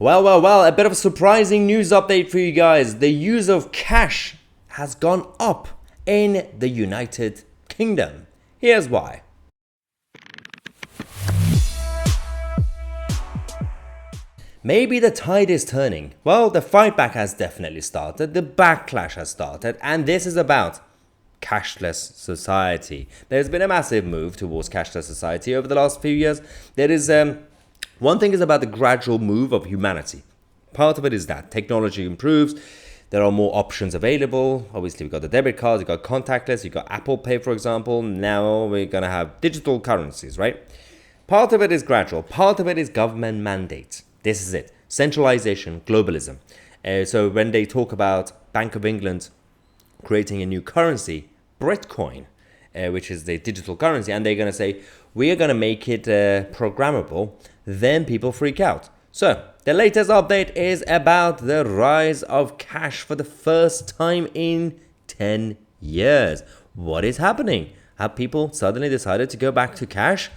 Well, a bit of a surprising news update for you guys. The use of cash has gone up in the United Kingdom. Here's why. Maybe the tide is turning. Well, the fight back has definitely started, the backlash has started, and this is about cashless society. There's been a massive move towards cashless society over the last few years. One thing is about the gradual move of humanity. Part of it is that technology improves. There are more options available. Obviously, we've got the debit cards, you've got contactless, you've got Apple Pay, for example. Now we're going to have digital currencies, right? Part of it is gradual. Part of it is government mandate. This is it. Centralization, globalism. So when they talk about Bank of England creating a new currency, Bitcoin, which is the digital currency, and they're going to say, we are going to make it programmable, then people freak out. So the latest update is about the rise of cash for the first time in 10 years. What is happening? Have people suddenly decided to go back to cash?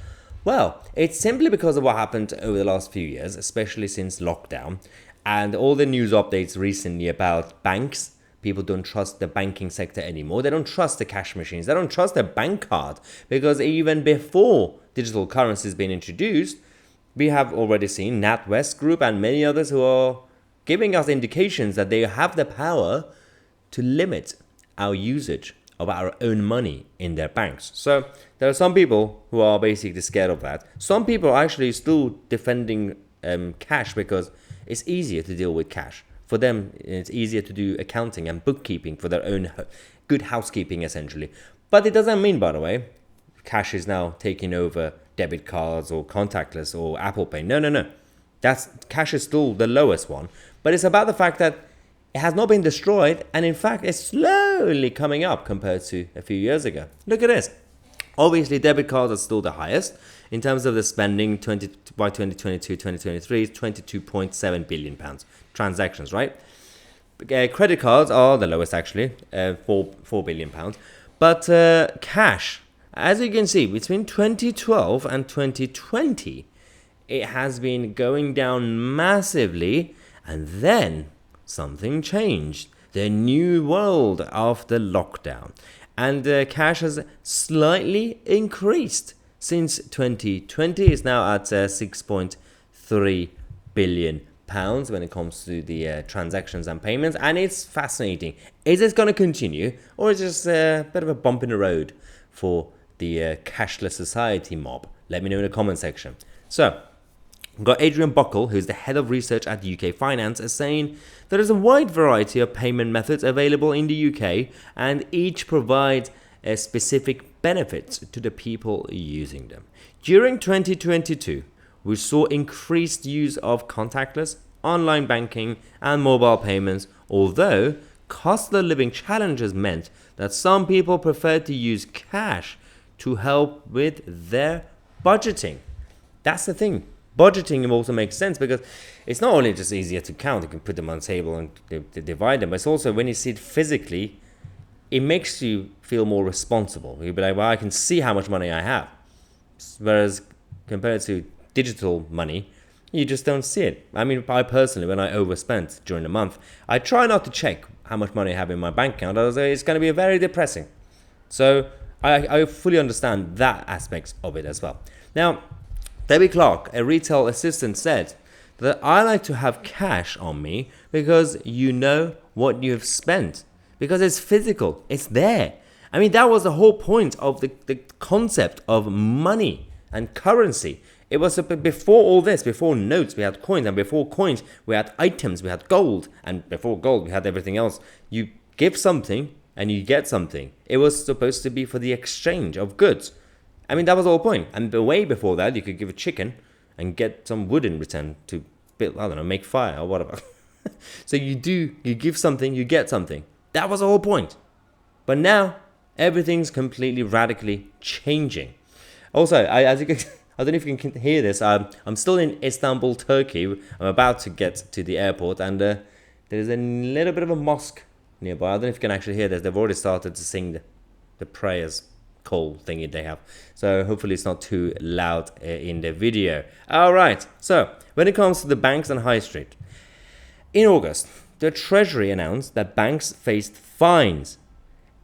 Well, it's simply because of what happened over the last few years, especially since lockdown, and all the news updates recently about banks. People don't trust the banking sector anymore. They don't trust the cash machines. They don't trust their bank card, because even before digital currencies being introduced, we have already seen NatWest Group and many others who are giving us indications that they have the power to limit our usage of our own money in their banks. So there are some people who are basically scared of that. Some people are actually still defending cash because it's easier to deal with cash. For them, it's easier to do accounting and bookkeeping for their own good housekeeping, essentially. But it doesn't mean, by the way, cash is now taking over debit cards or contactless or Apple Pay. No. Cash is still the lowest one. But it's about the fact that it has not been destroyed, and in fact, it's slowly coming up compared to a few years ago. Look at this. Obviously, debit cards are still the highest. In terms of the spending, by 2022, 2023, 22.7 billion pounds transactions, right? Credit cards are the lowest, actually, 4 billion pounds. But cash, as you can see, between 2012 and 2020, it has been going down massively, and then something changed. The new world after lockdown. And cash has slightly increased since 2020. It's now at 6.3 billion pounds when it comes to the transactions and payments. And it's fascinating. Is this going to continue, or is it just a bit of a bump in the road for the cashless society mob? Let me know in the comment section. So, we've got Adrian Buckle, who's the head of research at UK Finance, is saying there is a wide variety of payment methods available in the UK, and each provides a specific benefits to the people using them. During 2022, we saw increased use of contactless, online banking, and mobile payments, although cost of living challenges meant that some people preferred to use cash to help with their budgeting. That's the thing. Budgeting also makes sense because it's not only just easier to count, you can put them on the table and divide them, but it's also when you see it physically, it makes you feel more responsible. You'll be like, well, I can see how much money I have. Whereas compared to digital money, you just don't see it. I mean, I personally, when I overspent during the month, I try not to check how much money I have in my bank account. It's going to be very depressing. So I fully understand that aspect of it as well. Now, Debbie Clark, a retail assistant, said that I like to have cash on me because you know what you've spent. Because it's physical. It's there. I mean, that was the whole point of the concept of money and currency. It was before all this, before notes, we had coins. And before coins, we had items, we had gold. And before gold, we had everything else. You give something and you get something. It was supposed to be for the exchange of goods. I mean, that was the whole point. And way before that, you could give a chicken and get some wood in return to build, I don't know, make fire or whatever. So you give something, you get something. That was the whole point. But now, everything's completely radically changing. Also, I don't know if you can hear this. I'm still in Istanbul, Turkey. I'm about to get to the airport, and there's a little bit of a mosque nearby. I don't know if you can actually hear this. They've already started to sing the prayers. coal thingy they have. So hopefully it's not too loud in the video. All right. So when it comes to the banks and high street, in August, the Treasury announced that banks faced fines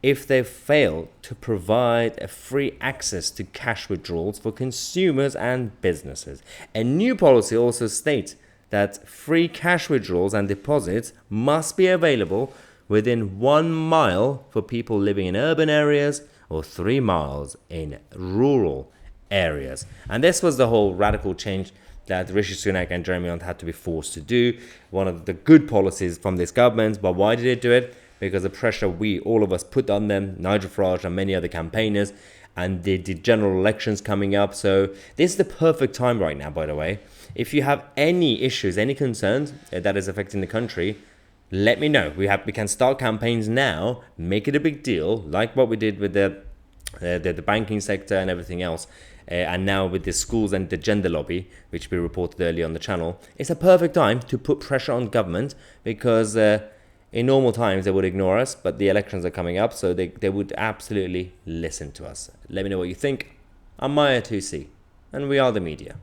if they fail to provide a free access to cash withdrawals for consumers and businesses. A new policy also states that free cash withdrawals and deposits must be available within 1 mile for people living in urban areas or 3 miles in rural areas. And this was the whole radical change that Rishi Sunak and Jeremy Hunt had to be forced to do. One of the good policies from this government. But why did they do it? Because the pressure all of us put on them, Nigel Farage and many other campaigners, and the general elections coming up. So this is the perfect time right now, by the way. If you have any issues, any concerns that is affecting the country, let me know. We can start campaigns now, make it a big deal, like what we did with the banking sector and everything else. And now with the schools and the gender lobby, which we reported earlier on the channel, it's a perfect time to put pressure on government, because in normal times they would ignore us, but the elections are coming up, so they would absolutely listen to us. Let me know what you think. I'm Tousi, and we are the media.